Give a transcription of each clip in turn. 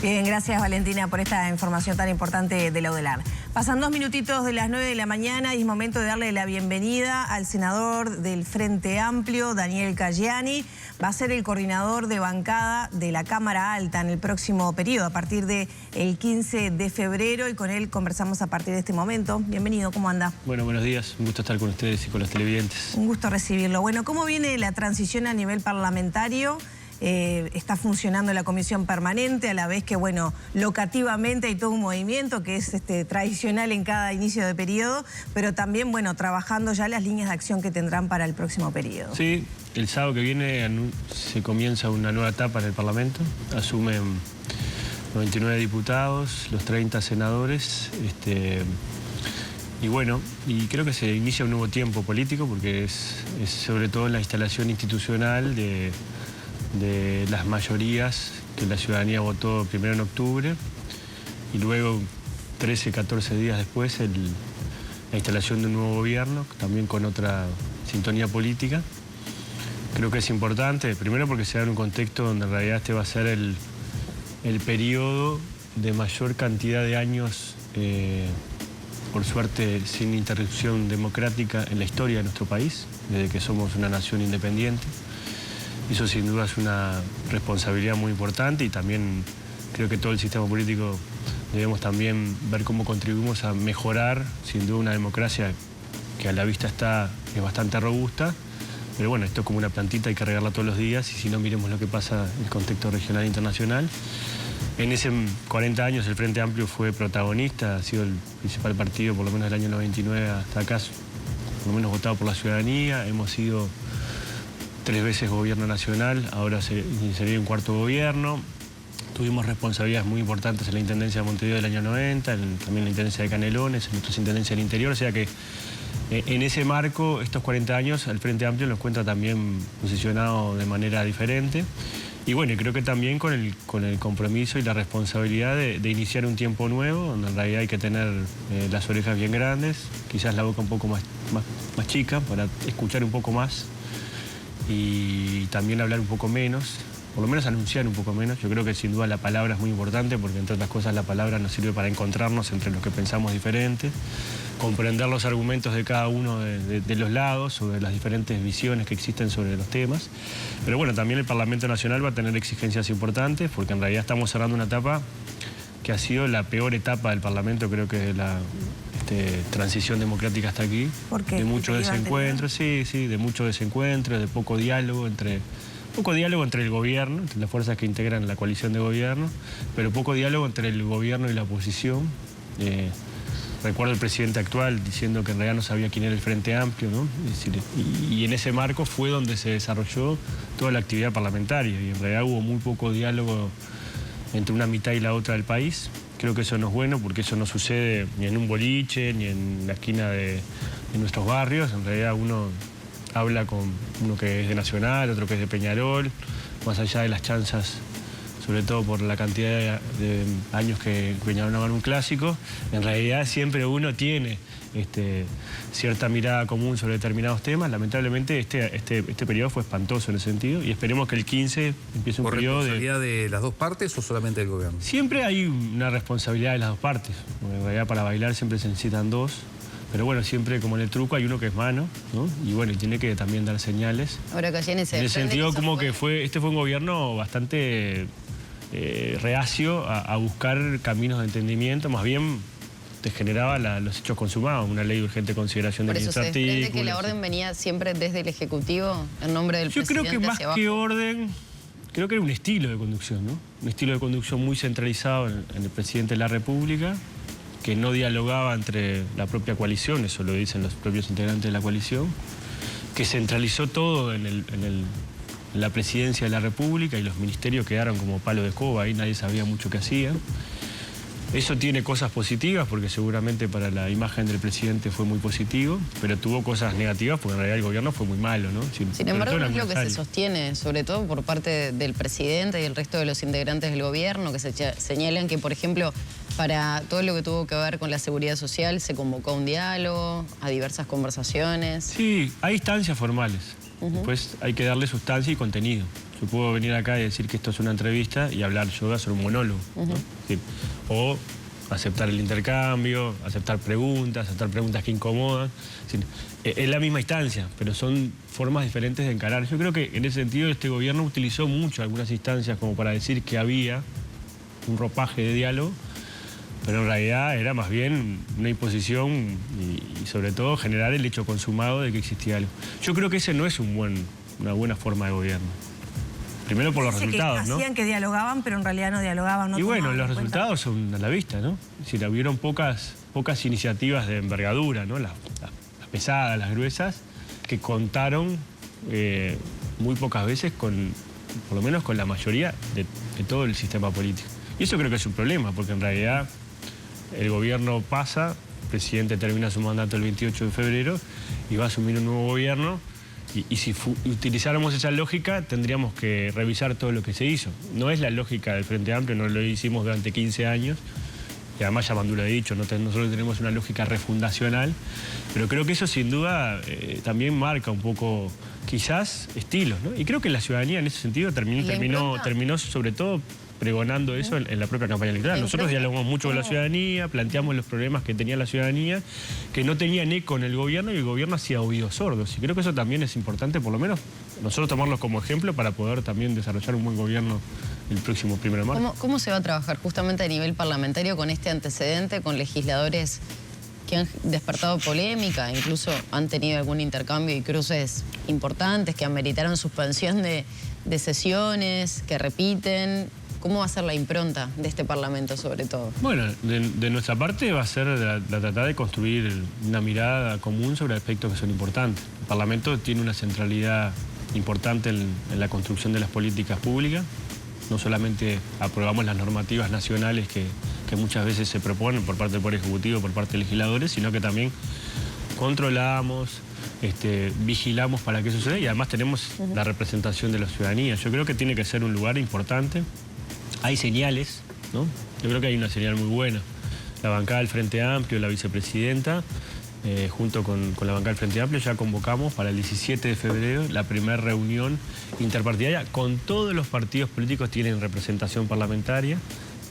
Bien, gracias Valentina por esta información tan importante de la UDELAR. Pasan 2 minutitos de las 9 de la mañana y es momento de darle la bienvenida al senador del Frente Amplio, Daniel Caggiani. Va a ser el coordinador de bancada de la Cámara Alta en el próximo periodo, a partir del 15 de febrero, y con él conversamos a partir de este momento. Bienvenido, ¿cómo anda? Bueno, buenos días, un gusto estar con ustedes y con los televidentes. Un gusto recibirlo. Bueno, ¿cómo viene la transición a nivel parlamentario? Está funcionando la comisión permanente, a la vez que, bueno, locativamente hay todo un movimiento que es tradicional en cada inicio de periodo, pero también, bueno, trabajando ya las líneas de acción que tendrán para el próximo periodo. Sí, el sábado que viene se comienza una nueva etapa en el Parlamento. Asumen 99 diputados, los 30 senadores, y bueno, y creo que se inicia un nuevo tiempo político porque es sobre todo la instalación institucional de las mayorías que la ciudadanía votó primero en octubre y luego 13, 14 días después la instalación de un nuevo gobierno, también con otra sintonía política. Creo que es importante, primero porque se da en un contexto donde en realidad este va a ser el periodo de mayor cantidad de años, por suerte sin interrupción democrática en la historia de nuestro país, desde que somos una nación independiente. Eso sin duda es una responsabilidad muy importante y también creo que todo el sistema político debemos también ver cómo contribuimos a mejorar, sin duda, una democracia que a la vista es bastante robusta, pero bueno, esto es como una plantita, hay que regarla todos los días y si no, miremos lo que pasa en el contexto regional e internacional. En ese 40 años el Frente Amplio fue protagonista, ha sido el principal partido por lo menos del año 99 hasta acá, por lo menos votado por la ciudadanía, hemos sido 3 veces gobierno nacional, ahora se iniciaría un cuarto gobierno. Tuvimos responsabilidades muy importantes en la Intendencia de Montevideo del año 90, también en la Intendencia de Canelones, en nuestras Intendencias del Interior, o sea que en ese marco, estos 40 años, el Frente Amplio lo encuentra también posicionado de manera diferente. Y bueno, creo que también con el compromiso y la responsabilidad de iniciar un tiempo nuevo, donde en realidad hay que tener las orejas bien grandes, quizás la boca un poco más chica, para escuchar un poco más y también hablar un poco menos, por lo menos anunciar un poco menos. Yo creo que sin duda la palabra es muy importante porque entre otras cosas la palabra nos sirve para encontrarnos entre los que pensamos diferentes, comprender los argumentos de cada uno de los lados sobre las diferentes visiones que existen sobre los temas. Pero bueno, también el Parlamento Nacional va a tener exigencias importantes porque en realidad estamos cerrando una etapa que ha sido la peor etapa del Parlamento, creo que de la transición democrática hasta aquí. ¿Por qué? De muchos desencuentros, sí, de muchos desencuentros, de poco diálogo entre el gobierno, entre las fuerzas que integran la coalición de gobierno, pero poco diálogo entre el gobierno y la oposición. Recuerdo el presidente actual diciendo que en realidad no sabía quién era el Frente Amplio, ¿no? Es decir, y en ese marco fue donde se desarrolló toda la actividad parlamentaria y en realidad hubo muy poco diálogo entre una mitad y la otra del país. Creo que eso no es bueno porque eso no sucede ni en un boliche, ni en la esquina de nuestros barrios. En realidad uno habla con uno que es de Nacional, otro que es de Peñarol, más allá de las chanzas, sobre todo por la cantidad de años que Peñarol no gana un clásico. En realidad siempre uno tiene cierta mirada común sobre determinados temas. Lamentablemente este periodo fue espantoso en ese sentido y esperemos que el 15 empiece un periodo ¿Por responsabilidad de las dos partes o solamente del gobierno? Siempre hay una responsabilidad de las dos partes. En realidad para bailar siempre se necesitan dos. Pero bueno, siempre como en el truco hay uno que es mano, ¿no? Y bueno, y tiene que también dar señales. Ahora Caggiani en el sentido como que este fue un gobierno bastante reacio a buscar caminos de entendimiento, más bien te generaba los hechos consumados, una ley de urgente consideración de 15 artículos. ¿Por eso se desprende que la orden venía siempre desde el Ejecutivo en nombre del presidente? Yo creo que más que orden, creo que era un estilo de conducción, ¿no? Un estilo de conducción muy centralizado en el presidente de la República, que no dialogaba entre la propia coalición, eso lo dicen los propios integrantes de la coalición, que centralizó todo en la presidencia de la República y los ministerios quedaron como palo de escoba, ahí nadie sabía mucho qué hacían. Eso tiene cosas positivas porque seguramente para la imagen del presidente fue muy positivo, pero tuvo cosas negativas porque en realidad el gobierno fue muy malo, ¿no? Sin embargo, no es lo que se sostiene, sobre todo por parte del presidente y el resto de los integrantes del gobierno, que señalan que, por ejemplo, para todo lo que tuvo que ver con la seguridad social se convocó a un diálogo, a diversas conversaciones. Sí, hay instancias formales. Después hay que darle sustancia y contenido. Yo puedo venir acá y decir que esto es una entrevista y hablar yo, hacer un monólogo, ¿no? O aceptar el intercambio, aceptar preguntas que incomodan. Es la misma instancia, pero son formas diferentes de encarar. Yo creo que en ese sentido este gobierno utilizó mucho algunas instancias como para decir que había un ropaje de diálogo, pero en realidad era más bien una imposición y sobre todo generar el hecho consumado de que existía algo. Yo creo que ese no es una buena forma de gobierno. Primero por los resultados, ¿no? Hacían que dialogaban, pero en realidad no dialogaban. No, y bueno, los resultados son a la vista, ¿no? Es decir, hubieron pocas iniciativas de envergadura, ¿no? Las pesadas, las gruesas, que contaron muy pocas veces por lo menos con la mayoría de todo el sistema político. Y eso creo que es un problema, porque en realidad el gobierno pasa, el presidente termina su mandato el 28 de febrero y va a asumir un nuevo gobierno. Y si utilizáramos esa lógica, tendríamos que revisar todo lo que se hizo. No es la lógica del Frente Amplio, no lo hicimos durante 15 años. Y además ya Bandura ha dicho, nosotros tenemos una lógica refundacional. Pero creo que eso sin duda también marca un poco, quizás, estilos, ¿no? Y creo que la ciudadanía en ese sentido terminó sobre todo pregonando eso en la propia campaña electoral. Nosotros dialogamos mucho con la ciudadanía, planteamos los problemas que tenía la ciudadanía, que no tenían eco en el gobierno y el gobierno hacía oídos sordos. Y creo que eso también es importante, por lo menos, nosotros tomarlo como ejemplo para poder también desarrollar un buen gobierno el próximo 1 de marzo. ¿Cómo se va a trabajar justamente a nivel parlamentario con este antecedente, con legisladores que han despertado polémica, incluso han tenido algún intercambio y cruces importantes que ameritaron suspensión de sesiones, que repiten? ¿Cómo va a ser la impronta de este Parlamento, sobre todo? Bueno, de nuestra parte va a ser la tratar de construir una mirada común sobre aspectos que son importantes. El Parlamento tiene una centralidad importante en la construcción de las políticas públicas. No solamente aprobamos las normativas nacionales que muchas veces se proponen por parte del Poder Ejecutivo, por parte de legisladores, sino que también controlamos, vigilamos para que suceda y además tenemos la representación de la ciudadanía. Yo creo que tiene que ser un lugar importante. Hay señales, ¿no? Yo creo que hay una señal muy buena. La bancada del Frente Amplio, la vicepresidenta, junto con la bancada del Frente Amplio, ya convocamos para el 17 de febrero la primera reunión interpartidaria con todos los partidos políticos que tienen representación parlamentaria,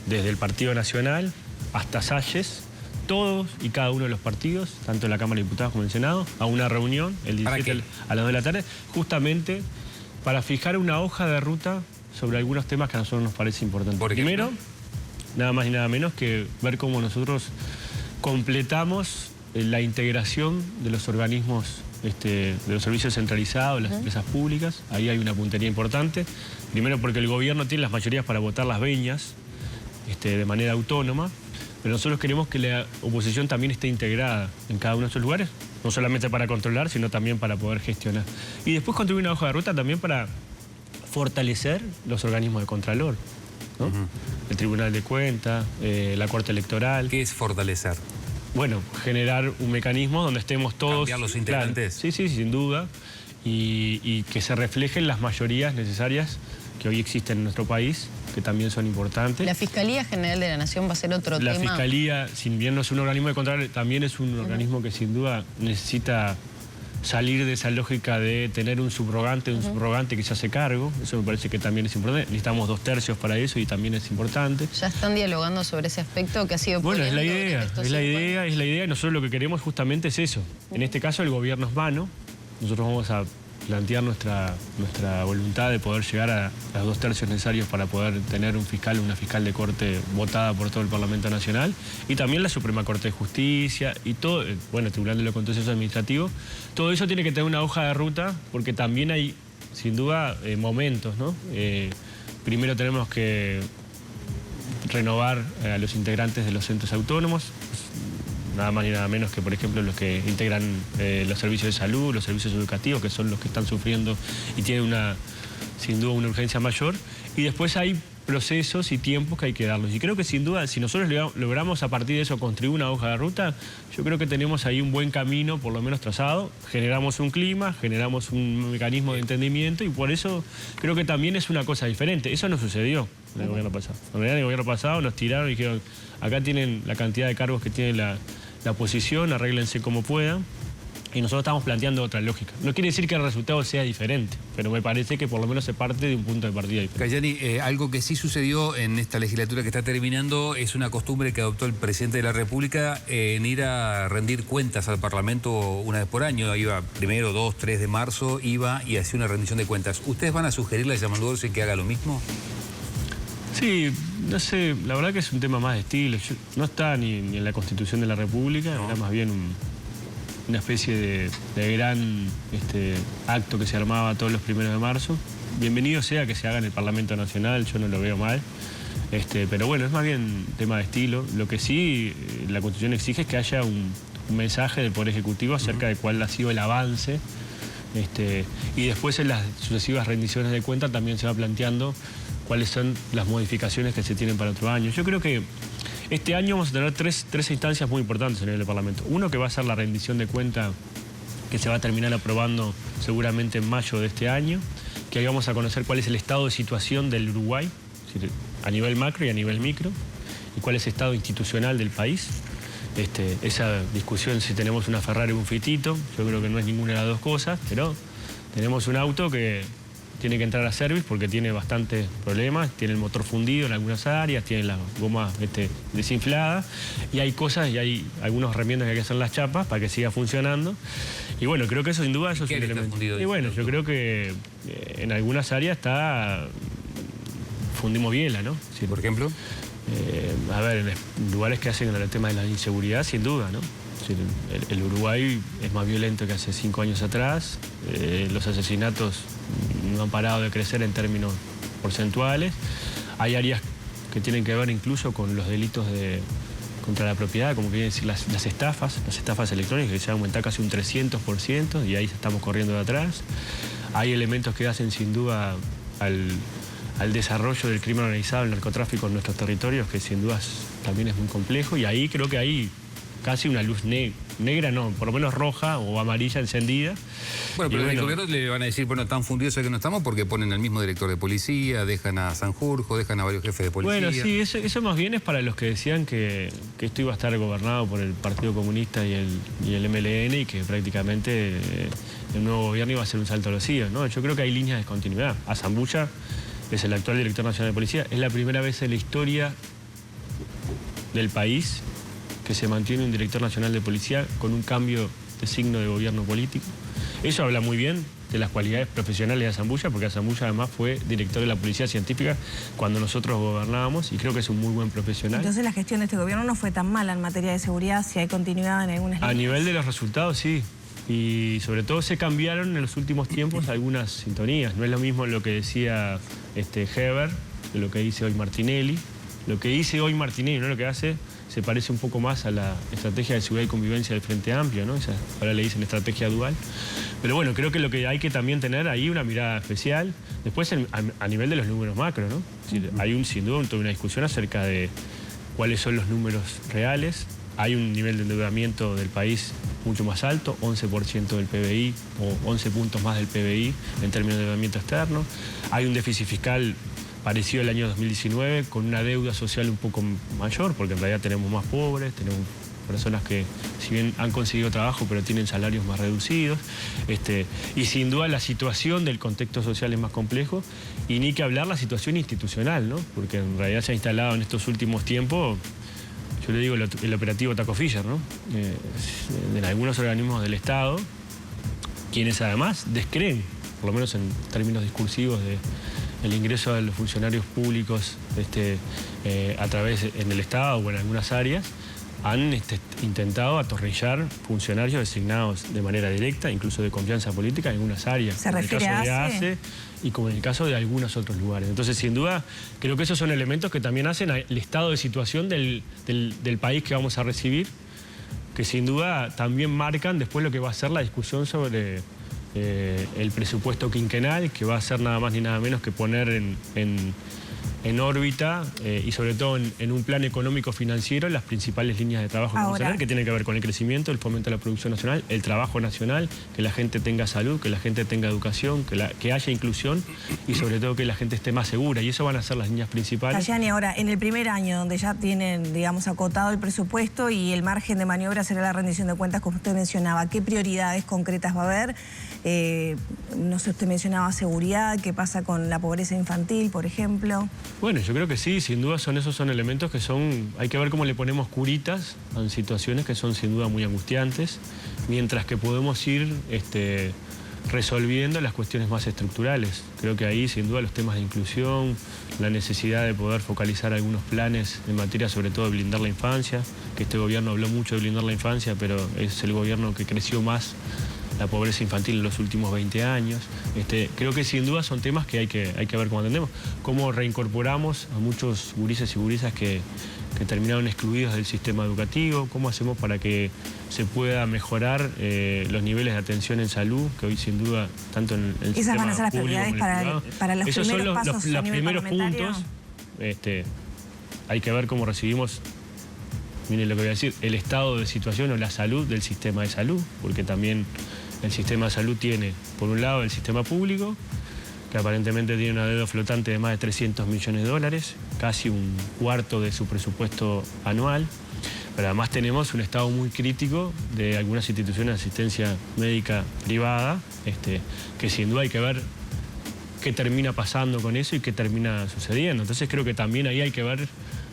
desde el Partido Nacional hasta Salles, todos y cada uno de los partidos, tanto en la Cámara de Diputados como en el Senado, a una reunión el 17 a las 2 de la tarde, justamente para fijar una hoja de ruta sobre algunos temas que a nosotros nos parece importante. Primero, nada más y nada menos que ver cómo nosotros completamos la integración de los organismos, de los servicios centralizados, las empresas públicas. Ahí hay una puntería importante. Primero porque el gobierno tiene las mayorías para votar las veñas de manera autónoma, pero nosotros queremos que la oposición también esté integrada en cada uno de esos lugares, no solamente para controlar, sino también para poder gestionar. Y después construir una hoja de ruta también para fortalecer los organismos de contralor, ¿no? El Tribunal de Cuentas, la Corte Electoral. ¿Qué es fortalecer? Bueno, generar un mecanismo donde estemos todos... ¿Cambiar los integrantes? Claro, sí, sin duda. Y que se reflejen las mayorías necesarias que hoy existen en nuestro país, que también son importantes. ¿La Fiscalía General de la Nación va a ser otro tema? La Fiscalía, si bien no es un organismo de control, también es un organismo que sin duda necesita salir de esa lógica de tener un subrogante que se hace cargo. Eso me parece que también es importante. Necesitamos 2/3 para eso y también es importante. ¿Ya están dialogando sobre ese aspecto que ha sido polémico? Bueno, es la idea. Nosotros lo que queremos justamente es eso. En este caso el gobierno es vano. Nosotros vamos a plantear nuestra voluntad de poder llegar a los 2/3 necesarios para poder tener un fiscal o una fiscal de corte votada por todo el Parlamento Nacional y también la Suprema Corte de Justicia y todo, bueno, el Tribunal de lo Contencioso Administrativo. Todo eso tiene que tener una hoja de ruta porque también hay, sin duda, momentos, ¿no? Primero tenemos que renovar a los integrantes de los centros autónomos, nada más ni nada menos que, por ejemplo, los que integran los servicios de salud, los servicios educativos, que son los que están sufriendo y tienen sin duda una urgencia mayor. Y después hay procesos y tiempos que hay que darlos. Y creo que sin duda, si nosotros logramos a partir de eso construir una hoja de ruta, yo creo que tenemos ahí un buen camino, por lo menos trazado. Generamos un clima, generamos un mecanismo de entendimiento y por eso creo que también es una cosa diferente. Eso no sucedió en el gobierno pasado. En realidad, en el gobierno pasado nos tiraron y dijeron, acá tienen la cantidad de cargos que tiene la oposición, arréglense como puedan. Y nosotros estamos planteando otra lógica. No quiere decir que el resultado sea diferente, pero me parece que por lo menos se parte de un punto de partida diferente. Cayani, algo que sí sucedió en esta legislatura que está terminando es una costumbre que adoptó el presidente de la República en ir a rendir cuentas al Parlamento una vez por año. Iba 1, 2, 3 de marzo, iba y hacía una rendición de cuentas. ¿Ustedes van a sugerirle a Yamandu que haga lo mismo? Sí, no sé, la verdad que es un tema más de estilo. No está ni en la Constitución de la República, era más bien una especie de gran acto que se armaba todos los 1 de marzo. Bienvenido sea que se haga en el Parlamento Nacional, yo no lo veo mal. Pero bueno, es más bien tema de estilo. Lo que sí la Constitución exige es que haya un mensaje del Poder Ejecutivo acerca de cuál ha sido el avance. Y después en las sucesivas rendiciones de cuentas también se va planteando cuáles son las modificaciones que se tienen para otro año. Yo creo que este año vamos a tener tres instancias muy importantes en el Parlamento. Uno que va a ser la rendición de cuenta que se va a terminar aprobando seguramente en mayo de este año, que ahí vamos a conocer cuál es el estado de situación del Uruguay, es decir, a nivel macro y a nivel micro, y cuál es el estado institucional del país. Esa discusión si tenemos una Ferrari o un Fitito, yo creo que no es ninguna de las dos cosas, pero tenemos un auto que tiene que entrar a service porque tiene bastantes problemas, tiene el motor fundido en algunas áreas, tiene las gomas desinfladas, y hay cosas y hay algunos remiendos que hay que hacer las chapas para que siga funcionando. Y bueno, creo que eso sin duda eso es un elemento. Y bueno, yo creo que en algunas áreas fundimos biela, ¿no? Sí, por ejemplo. A ver, en lugares que hacen el tema de la inseguridad, sin duda, ¿no? El Uruguay es más violento que hace 5 años atrás, los asesinatos no han parado de crecer en términos porcentuales, hay áreas que tienen que ver incluso con los delitos contra la propiedad, como quieren decir las estafas electrónicas, que se han aumentado casi un 300%, y ahí estamos corriendo de atrás. Hay elementos que hacen sin duda al desarrollo del crimen organizado, el narcotráfico en nuestros territorios, que sin duda también es muy complejo, y ahí creo que hay casi una luz negra, no, por lo menos roja o amarilla encendida. Bueno, pero el gobierno le van a decir, bueno, tan fundidos que no estamos porque ponen al mismo director de policía, dejan a Sanjurjo, dejan a varios jefes de policía. Bueno, sí, eso más bien es para los que decían que esto iba a estar gobernado por el Partido Comunista y el MLN, y que prácticamente el nuevo gobierno iba a hacer un salto a los cielos, ¿no? Yo creo que hay líneas de continuidad. Azambulla es el actual director nacional de policía, es la primera vez en la historia del país que se mantiene un director nacional de policía con un cambio de signo de gobierno político. Eso habla muy bien de las cualidades profesionales de Azambulla, porque Azambulla además fue director de la Policía Científica cuando nosotros gobernábamos, y creo que es un muy buen profesional. Entonces la gestión de este gobierno no fue tan mala en materia de seguridad, si hay continuidad en algunas líneas. A nivel de los resultados, sí. Y sobre todo se cambiaron en los últimos tiempos algunas sintonías. No es lo mismo lo que decía Heber, que lo que dice hoy Martinelli. Lo que dice hoy Martinelli, no lo que hace, se parece un poco más a la estrategia de seguridad y convivencia del Frente Amplio, ¿no? Ahora le dicen estrategia dual. Pero bueno, creo que lo que hay que también tener ahí una mirada especial. Después a nivel de los números macro, ¿no? Es decir, hay sin duda toda una discusión acerca de cuáles son los números reales. Hay un nivel de endeudamiento del país mucho más alto, 11% del PBI o 11 puntos más del PBI en términos de endeudamiento externo. Hay un déficit fiscal parecido al año 2019, con una deuda social un poco mayor, porque en realidad tenemos más pobres, tenemos personas que si bien han conseguido trabajo pero tienen salarios más reducidos, y sin duda la situación del contexto social es más complejo, y ni que hablar la situación institucional, ¿no? Porque en realidad se ha instalado en estos últimos tiempos, yo le digo el operativo Taco Fischer, ¿no? En algunos organismos del Estado, quienes además descreen, por lo menos en términos discursivos, el ingreso de los funcionarios públicos a través en el Estado o en algunas áreas, han intentado atornillar funcionarios designados de manera directa, incluso de confianza política en algunas áreas. ¿Se refiere a ACE? Y como en el caso de algunos otros lugares. Entonces, sin duda, creo que esos son elementos que también hacen el estado de situación del país que vamos a recibir, que sin duda también marcan después lo que va a ser la discusión sobre el presupuesto quinquenal, que va a ser nada más ni nada menos que poner en en órbita y sobre todo en un plan económico-financiero las principales líneas de trabajo que vamos a tener, que tienen que ver con el crecimiento, el fomento de la producción nacional, el trabajo nacional, que la gente tenga salud, que la gente tenga educación, que haya inclusión y sobre todo que la gente esté más segura. Y eso van a ser las líneas principales. Cayani, ahora, en el primer año, donde ya tienen, digamos, acotado el presupuesto y el margen de maniobra será la rendición de cuentas, como usted mencionaba, ¿qué prioridades concretas va a haber? No sé, usted mencionaba seguridad, ¿qué pasa con la pobreza infantil, por ejemplo? Bueno, yo creo que sí, sin duda esos son elementos que hay que ver cómo le ponemos curitas a situaciones que son sin duda muy angustiantes, mientras que podemos ir resolviendo las cuestiones más estructurales. Creo que ahí sin duda los temas de inclusión, la necesidad de poder focalizar algunos planes en materia sobre todo de blindar la infancia, que este gobierno habló mucho de blindar la infancia, pero es el gobierno que creció más la pobreza infantil en los últimos 20 años. Creo que sin duda son temas que hay que ver cómo atendemos. Cómo reincorporamos a muchos gurises y gurisas que terminaron excluidos del sistema educativo, cómo hacemos para que se pueda mejorar los niveles de atención en salud, que hoy sin duda, tanto en el Esas sistema van a ser las público prioridades para los esos primeros son pasos a los nivel primeros parlamentario. puntos. Hay que ver cómo recibimos, miren lo que voy a decir, el estado de situación o la salud del sistema de salud, porque también el sistema de salud tiene, por un lado, el sistema público, que aparentemente tiene una deuda flotante de más de 300 millones de dólares, casi un cuarto de su presupuesto anual. Pero además tenemos un estado muy crítico de algunas instituciones de asistencia médica privada, que sin duda hay que ver qué termina pasando con eso y qué termina sucediendo. Entonces creo que también ahí hay que ver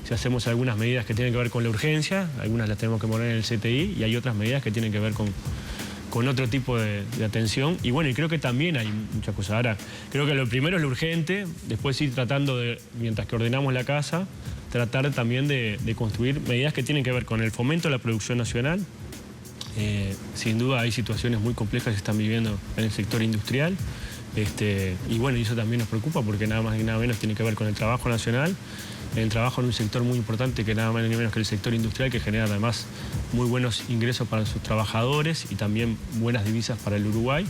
si hacemos algunas medidas que tienen que ver con la urgencia, algunas las tenemos que poner en el CTI, y hay otras medidas que tienen que ver con otro tipo de atención. Y bueno, y creo que también hay muchas cosas. Ahora, creo que lo primero es lo urgente, después ir tratando de, mientras que ordenamos la casa, tratar también de construir medidas que tienen que ver con el fomento de la producción nacional. Sin duda hay situaciones muy complejas que están viviendo en el sector industrial. Y bueno, y eso también nos preocupa porque nada más y nada menos tiene que ver con el trabajo nacional, el trabajo en un sector muy importante que nada más ni menos que el sector industrial, que genera además muy buenos ingresos para sus trabajadores y también buenas divisas para el Uruguay.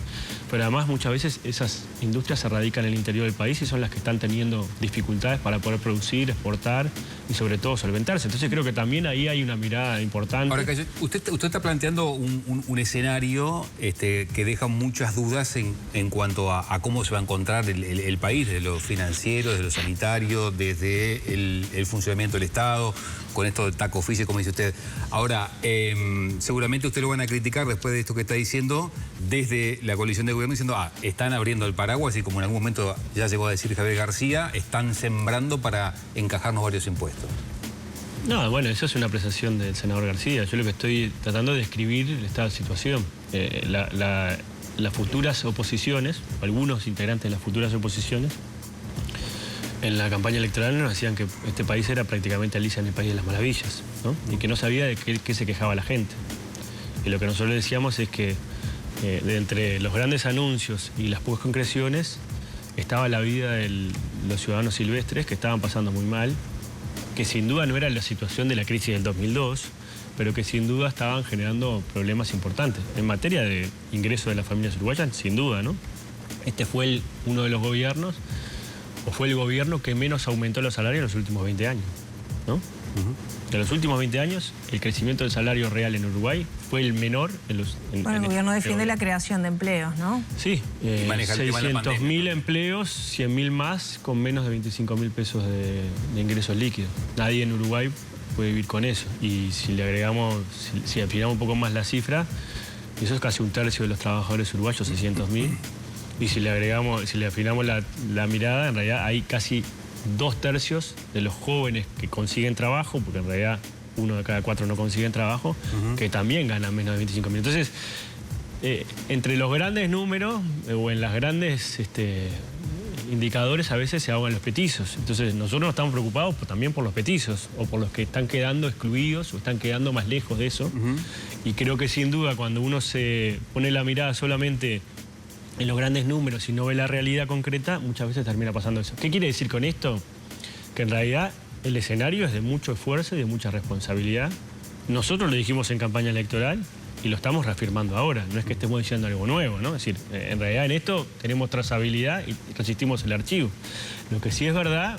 Pero además muchas veces esas industrias se radican en el interior del país y son las que están teniendo dificultades para poder producir, exportar y sobre todo solventarse. Entonces creo que también ahí hay una mirada importante. Ahora, usted está planteando un escenario que deja muchas dudas en cuanto a cómo se va a encontrar el país, desde lo financiero, desde lo sanitario, desde el funcionamiento del Estado, con esto del taco oficio, como dice usted. Ahora, seguramente usted lo van a criticar después de esto que está diciendo, desde la coalición de gobierno, diciendo, están abriendo el paraguas y como en algún momento ya llegó a decir Javier García, están sembrando para encajarnos varios impuestos. No, bueno, eso es una apreciación del senador García. Yo lo que estoy tratando de describir el estado de situación. Las futuras oposiciones, algunos integrantes de las futuras oposiciones, en la campaña electoral nos decían que este país era prácticamente Alicia en el País de las Maravillas, ¿no? Y que no sabía de qué se quejaba la gente. Y lo que nosotros le decíamos es que de entre los grandes anuncios y las pocas concreciones estaba la vida de los ciudadanos silvestres que estaban pasando muy mal, que sin duda no era la situación de la crisis del 2002, pero que sin duda estaban generando problemas importantes. En materia de ingreso de las familias uruguayas, sin duda, ¿no? Este fue uno de los gobiernos, o fue el gobierno que menos aumentó los salarios en los últimos 20 años, ¿no? De los últimos 20 años, el crecimiento del salario real en Uruguay fue el menor en los... Bueno, el gobierno defiende la creación de empleos, ¿no? Sí, 600.000 empleos, 100.000 más, con menos de 25.000 pesos de ingresos líquidos. Nadie en Uruguay puede vivir con eso. Y si le agregamos, si afinamos un poco más la cifra, eso es casi un tercio de los trabajadores uruguayos, 600.000. Y si le agregamos, si le afinamos la mirada, en realidad hay casi 2/3 de los jóvenes que consiguen trabajo, porque en realidad 1 de cada 4 no consiguen trabajo, que también ganan menos de 25.000. Entonces, entre los grandes números o en las grandes indicadores a veces se ahogan los petizos. Entonces nosotros no estamos preocupados también por los petizos o por los que están quedando excluidos o están quedando más lejos de eso. Y creo que sin duda cuando uno se pone la mirada solamente en los grandes números y no ve la realidad concreta, muchas veces termina pasando eso. ¿Qué quiere decir con esto? Que en realidad el escenario es de mucho esfuerzo y de mucha responsabilidad. Nosotros lo dijimos en campaña electoral y lo estamos reafirmando ahora. No es que estemos diciendo algo nuevo, ¿no? Es decir, en realidad en esto tenemos trazabilidad y resistimos el archivo. Lo que sí es verdad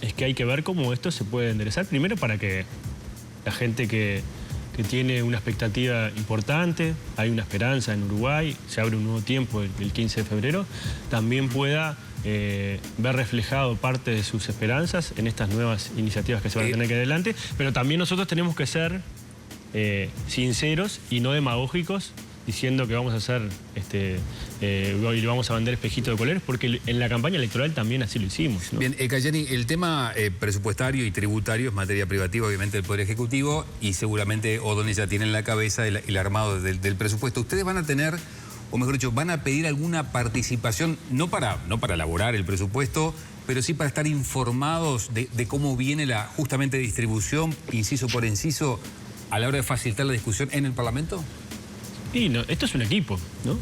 es que hay que ver cómo esto se puede enderezar. Primero para que la gente que tiene una expectativa importante, hay una esperanza en Uruguay, se abre un nuevo tiempo el 15 de febrero, también pueda ver reflejado parte de sus esperanzas en estas nuevas iniciativas que se van a tener que adelante, pero también nosotros tenemos que ser sinceros y no demagógicos, diciendo que vamos a hacer y le vamos a vender espejitos de colores, porque en la campaña electoral también así lo hicimos, ¿no? Bien, Cayani, el tema presupuestario y tributario es materia privativa, obviamente, del Poder Ejecutivo, y seguramente O'Donnell ya tiene en la cabeza el armado del presupuesto. ¿Ustedes van a tener, o mejor dicho, van a pedir alguna participación, no para elaborar el presupuesto, pero sí para estar informados de cómo viene la justamente distribución, inciso por inciso, a la hora de facilitar la discusión en el Parlamento? Y no, esto es un equipo, ¿no?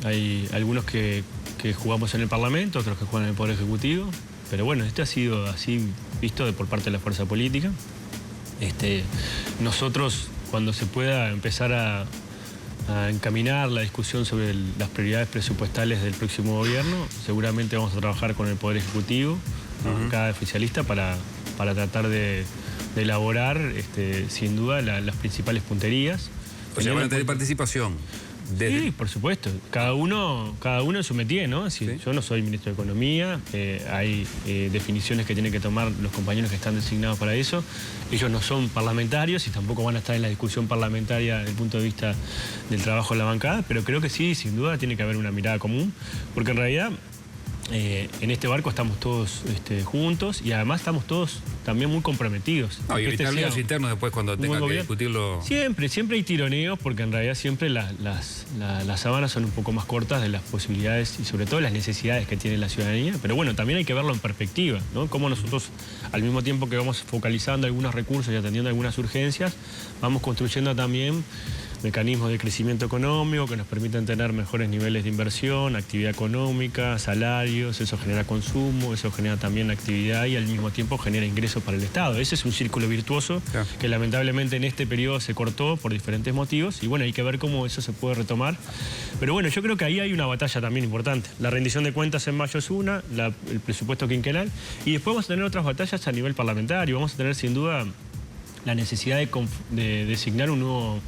Hay algunos que jugamos en el Parlamento, otros que juegan en el Poder Ejecutivo, pero bueno, esto ha sido así visto por parte de la fuerza política. Nosotros, cuando se pueda empezar a encaminar la discusión sobre las prioridades presupuestales del próximo gobierno, seguramente vamos a trabajar con el Poder Ejecutivo, cada oficialista, para tratar de elaborar, sin duda, las principales punterías. O sea, van a tener participación. Sí, por supuesto. Cada uno en su métier, ¿no? Sí. Yo no soy ministro de Economía, hay definiciones que tienen que tomar los compañeros que están designados para eso. Ellos no son parlamentarios y tampoco van a estar en la discusión parlamentaria desde el punto de vista del trabajo en la bancada, pero creo que sí, sin duda, tiene que haber una mirada común, porque en realidad en este barco estamos todos juntos y además estamos todos también muy comprometidos. No, y evitar líos internos después cuando tengan que discutirlo. Siempre hay tironeos, porque en realidad siempre las sábanas son un poco más cortas de las posibilidades y sobre todo las necesidades que tiene la ciudadanía. Pero bueno, también hay que verlo en perspectiva, ¿no? Cómo nosotros, al mismo tiempo que vamos focalizando algunos recursos y atendiendo algunas urgencias, vamos construyendo también mecanismos de crecimiento económico que nos permitan tener mejores niveles de inversión, actividad económica, salarios, eso genera consumo, eso genera también actividad y al mismo tiempo genera ingresos para el Estado. Ese es un círculo virtuoso que lamentablemente en este periodo se cortó por diferentes motivos y bueno, hay que ver cómo eso se puede retomar. Pero bueno, yo creo que ahí hay una batalla también importante. La rendición de cuentas en mayo es una, el presupuesto quinquenal, y después vamos a tener otras batallas a nivel parlamentario. Vamos a tener sin duda la necesidad de designar un nuevo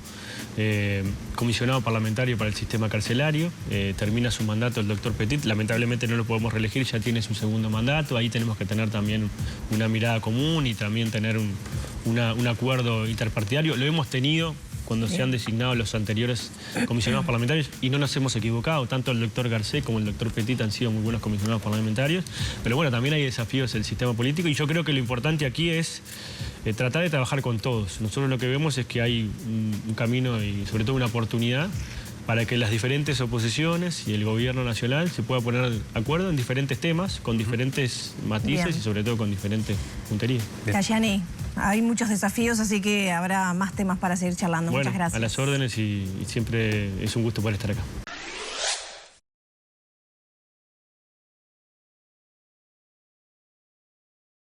comisionado parlamentario para el sistema carcelario. Termina su mandato el doctor Petit, lamentablemente no lo podemos reelegir, ya tiene su segundo mandato. Ahí tenemos que tener también una mirada común y también tener un acuerdo interpartidario. Lo hemos tenido cuando se han designado los anteriores comisionados parlamentarios y no nos hemos equivocado. Tanto el doctor Garcés como el doctor Petit han sido muy buenos comisionados parlamentarios. Pero bueno, también hay desafíos del sistema político y yo creo que lo importante aquí es tratar de trabajar con todos. Nosotros lo que vemos es que hay un camino y sobre todo una oportunidad para que las diferentes oposiciones y el gobierno nacional se pueda poner de acuerdo en diferentes temas, con diferentes matices y sobre todo con diferentes punterías. Cayani, hay muchos desafíos, así que habrá más temas para seguir charlando. Bueno, muchas gracias. A las órdenes y siempre es un gusto poder estar acá.